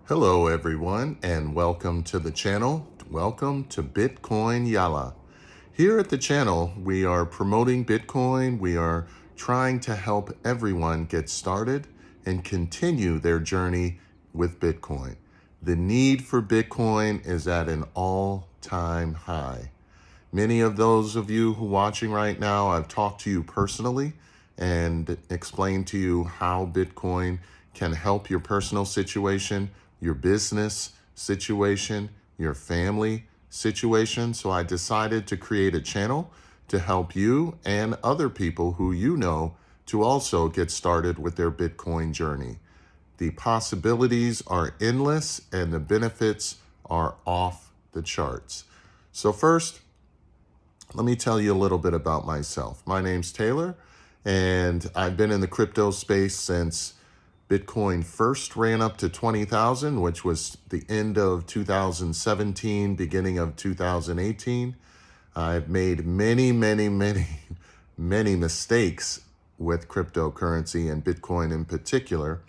Hello everyone and welcome to the channel. Welcome to Bitcoin Yalla. Here at the channel, we are promoting Bitcoin. We are trying to help everyone get started and continue their journey with Bitcoin. The need for Bitcoin is at an all-time high. Many of those of you who are watching right now, I've talked to you personally and explained to you how Bitcoin can help your personal situation, your business situation, your family situation. So I decided to create a channel to help you and other people who you know to also get started with their Bitcoin journey. The possibilities are endless and the benefits are off the charts. So first, let me tell you a little bit about myself. My name's Taylor, and I've been in the crypto space since Bitcoin first ran up to 20,000, which was the end of 2017, beginning of 2018. I've made many mistakes with cryptocurrency and Bitcoin in particular.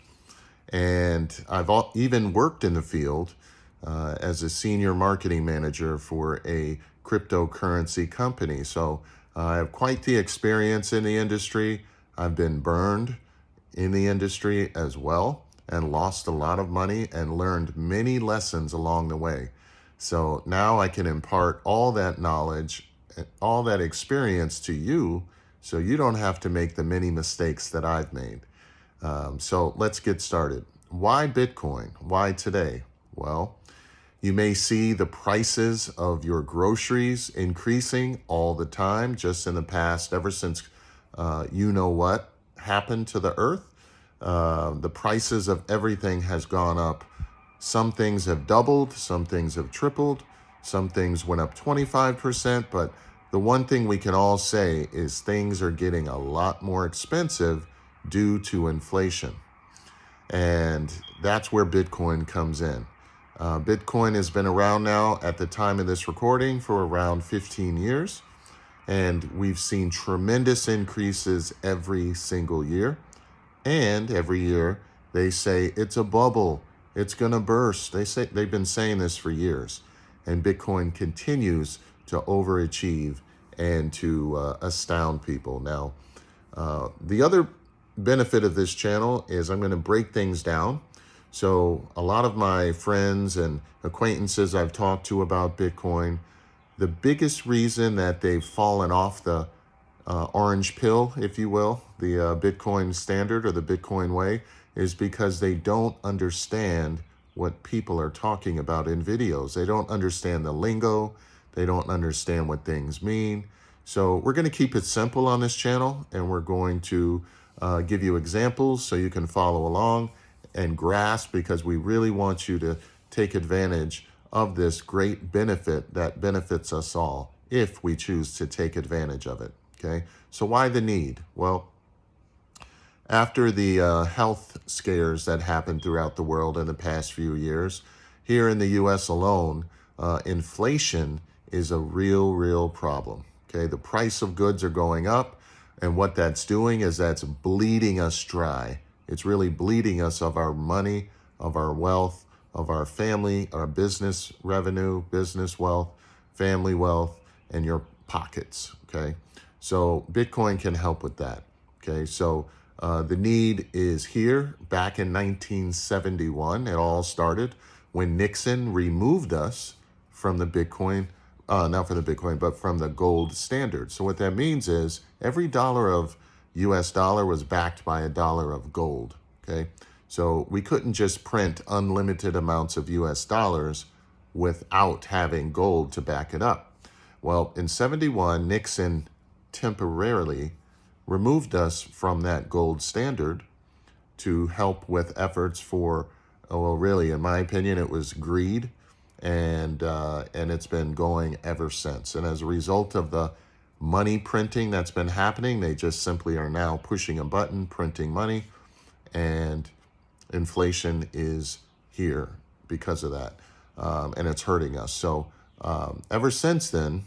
And I've even worked in the field as a senior marketing manager for a cryptocurrency company. So I have quite the experience in the industry. I've been burned in the industry as well and lost a lot of money and learned many lessons along the way. So now I can impart all that knowledge, all that experience to you so you don't have to make the many mistakes that I've made. So let's get started. Why Bitcoin? Why today? Well, you may see the prices of your groceries increasing all the time just in the past, ever since you know what happened to the earth. The prices of everything has gone up. Some things have doubled, some things have tripled, some things went up 25%, but the one thing we can all say is things are getting a lot more expensive due to inflation. And that's where Bitcoin comes in. Bitcoin has been around now at the time of this recording for around 15 years. And we've seen tremendous increases every single year. And every year they say it's a bubble, it's going to burst. They've been saying this for years. And Bitcoin continues to overachieve and to astound people. Now, the other benefit of this channel is I'm going to break things down. So a lot of my friends and acquaintances I've talked to about Bitcoin, the biggest reason that they've fallen off the orange pill, if you will, the Bitcoin standard or the Bitcoin way, is because they don't understand what people are talking about in videos. They don't understand the lingo. They don't understand what things mean. So we're going to keep it simple on this channel, and we're going to give you examples so you can follow along and grasp, because we really want you to take advantage of this great benefit that benefits us all if we choose to take advantage of it. Okay, so why the need? Well, after the health scares that happened throughout the world in the past few years, here in the US alone, inflation is a real problem. Okay, the price of goods are going up, and what that's doing is that's bleeding us dry. It's really bleeding us of our money, of our wealth, of our family, our business revenue, business wealth, family wealth, and your pockets. Okay, so Bitcoin can help with that. Okay, so the need is here. Back in 1971, it all started when Nixon removed us from the Bitcoin, not from the Bitcoin, but from the gold standard. So what that means is every dollar of US dollar was backed by a dollar of gold. Okay, so we couldn't just print unlimited amounts of US dollars without having gold to back it up. Well, in 71, Nixon temporarily removed us from that gold standard to help with efforts for, well, really, in my opinion, it was greed, and it's been going ever since. And as a result of the money printing that's been happening, they just simply are now pushing a button, printing money, and inflation is here because of that, and it's hurting us. So ever since then,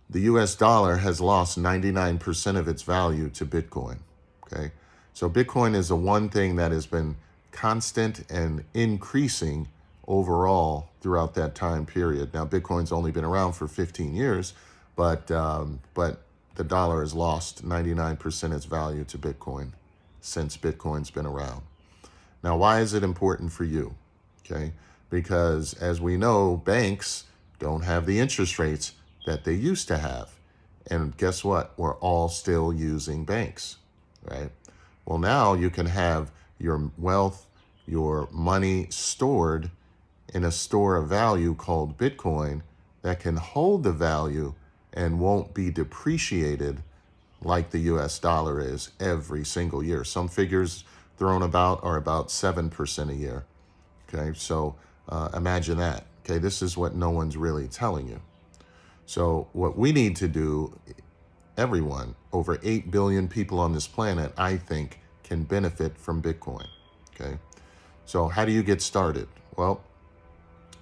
the US dollar has lost 99% of its value to Bitcoin. Okay, so Bitcoin is the one thing that has been constant and increasing overall throughout that time period. Now, Bitcoin's only been around for 15 years, but the dollar has lost 99% its value to Bitcoin since Bitcoin's been around. Now, why is it important for you? Okay, because as we know, banks don't have the interest rates that they used to have. And guess what? We're all still using banks, right? Well, now you can have your wealth, your money stored in a store of value called Bitcoin that can hold the value and won't be depreciated like the US dollar is every single year. Some figures thrown about are about 7% a year. Okay, so imagine that. Okay, this is what no one's really telling you. So what we need to do, everyone, over 8 billion people on this planet, I think, can benefit from Bitcoin. Okay, so how do you get started? Well,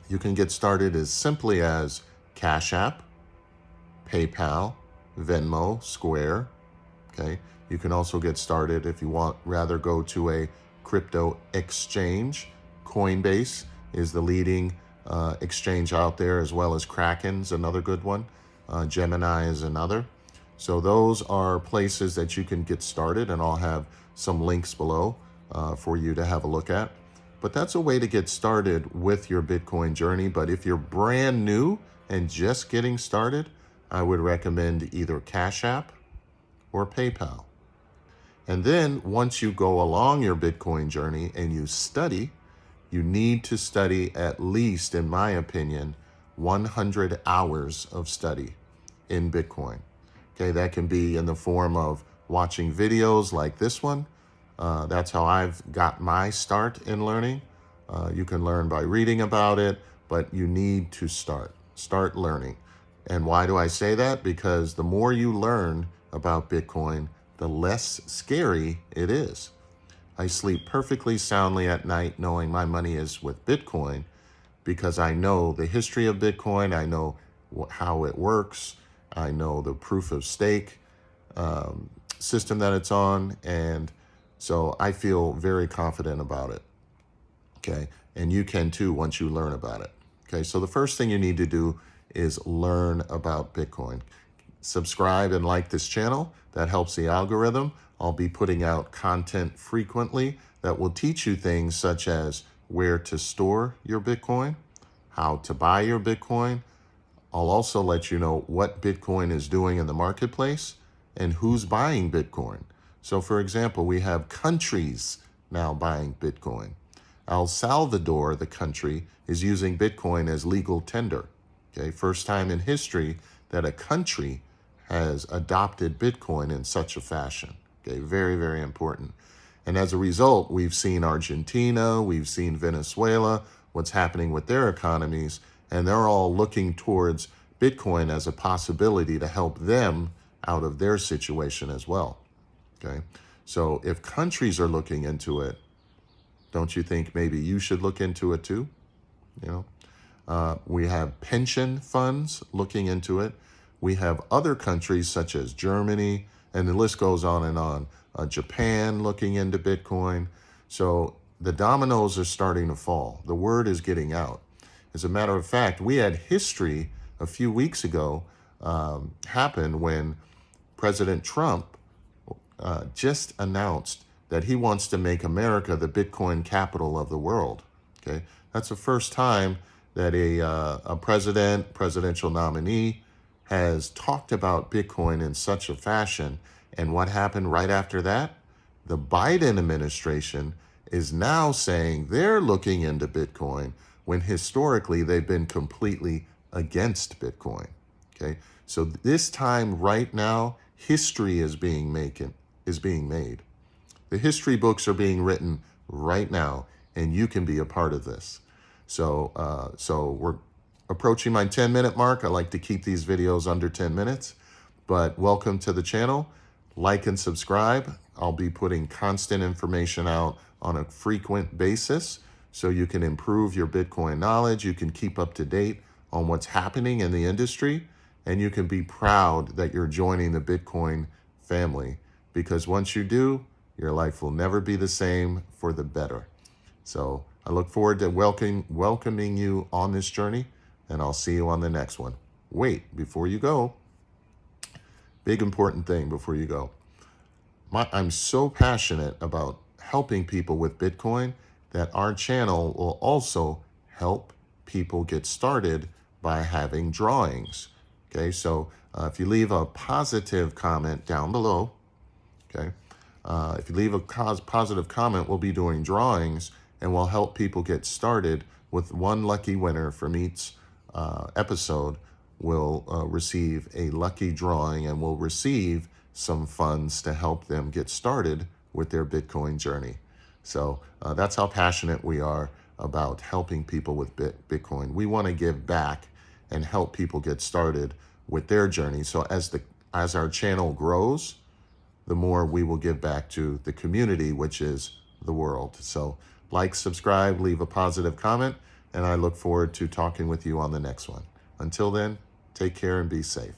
you can get started as simply as Cash App, PayPal, Venmo, Square. Okay, you can also get started if you want rather go to a crypto exchange. Coinbase is the leading exchange out there, as well as Kraken's another good one. Gemini is another. So those are places that you can get started, and I'll have some links below for you to have a look at. But that's a way to get started with your Bitcoin journey. But if you're brand new and just getting started, I would recommend either Cash App or PayPal. And then once you go along your Bitcoin journey and you study, you need to study at least, in my opinion, 100 hours of study in Bitcoin. Okay, that can be in the form of watching videos like this one. That's how I've got my start in learning. You can learn by reading about it, but you need to start learning. And why do I say that? Because the more you learn about Bitcoin, the less scary it is. I sleep perfectly soundly at night knowing my money is with Bitcoin because I know the history of Bitcoin. I know how it works. I know the proof of stake system that it's on. And so I feel very confident about it. Okay. And you can too once you learn about it. Okay. So the first thing you need to do is learn about Bitcoin. Subscribe and like this channel. That helps the algorithm. I'll be putting out content frequently that will teach you things such as where to store your Bitcoin, how to buy your Bitcoin. I'll also let you know what Bitcoin is doing in the marketplace and who's buying Bitcoin. So for example, we have countries now buying Bitcoin. El Salvador, the country, is using Bitcoin as legal tender. Okay, first time in history that a country has adopted Bitcoin in such a fashion. Okay, very, very important. And as a result, we've seen Argentina, we've seen Venezuela, what's happening with their economies, and they're all looking towards Bitcoin as a possibility to help them out of their situation as well. Okay, so if countries are looking into it, don't you think maybe you should look into it too? You know, we have pension funds looking into it. We have other countries such as Germany, and the list goes on and on. Japan looking into Bitcoin. So the dominoes are starting to fall. The word is getting out. As a matter of fact, we had history a few weeks ago happen when President Trump just announced that he wants to make America the Bitcoin capital of the world. Okay, that's the first time that a presidential nominee has talked about Bitcoin in such a fashion. And what happened right after that? The Biden administration is now saying they're looking into Bitcoin when historically they've been completely against Bitcoin. Okay, so this time right now, history is being made. The history books are being written right now, and you can be a part of this. So we're approaching my 10-minute mark. I like to keep these videos under 10 minutes, but welcome to the channel. Like and subscribe. I'll be putting constant information out on a frequent basis so you can improve your Bitcoin knowledge. You can keep up to date on what's happening in the industry, and you can be proud that you're joining the Bitcoin family, because once you do, your life will never be the same for the better. So I look forward to welcoming you on this journey, and I'll see you on the next one. Wait, before you go, big important thing before you go. I'm so passionate about helping people with Bitcoin that our channel will also help people get started by having drawings. Okay, so if you leave a positive comment down below, okay, if you leave a positive comment, we'll be doing drawings and we'll help people get started with one lucky winner from each episode. Will receive a lucky drawing and will receive some funds to help them get started with their Bitcoin journey. So that's how passionate we are about helping people with Bitcoin. We want to give back and help people get started with their journey. So as our channel grows, the more we will give back to the community, which is the world. So like, subscribe, leave a positive comment, and I look forward to talking with you on the next one. Until then, take care and be safe.